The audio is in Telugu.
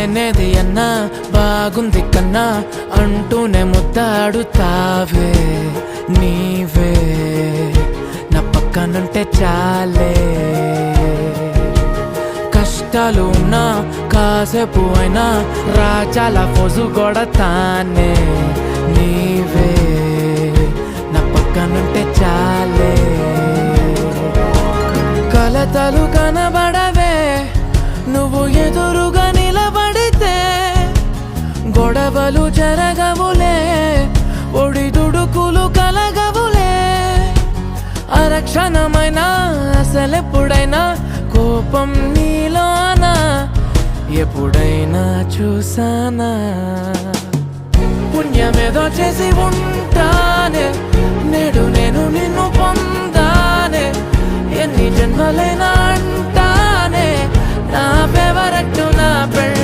లేనేది అన్నా బాగుంది కన్నా అంటూనే ముద్దాడుతావే నీవే నా పక్కనుంటే చాలే కష్టాలు ఉన్నా కాసేపు అయినా రాజాల ఫోజు కొడతానే నీవే నా పక్కనుంటే చాలే కలతలు కనబడవే నువ్వు ఎదురుగా నిలబడితే గొడవలు జరగవులే ఒడిదుడుకులు కలగవులే అరక్షణమైనా అసలెప్పుడైనా కోపం నీలోనా ఎప్పుడైనా చూసానా పుణ్యమేదో చేసి ఉంటానే నేడు నేను నిన్ను పొందానే ఎన్ని జన్మలైనా అంటానే నా ఫేవరెట్ నా పెళ్ళి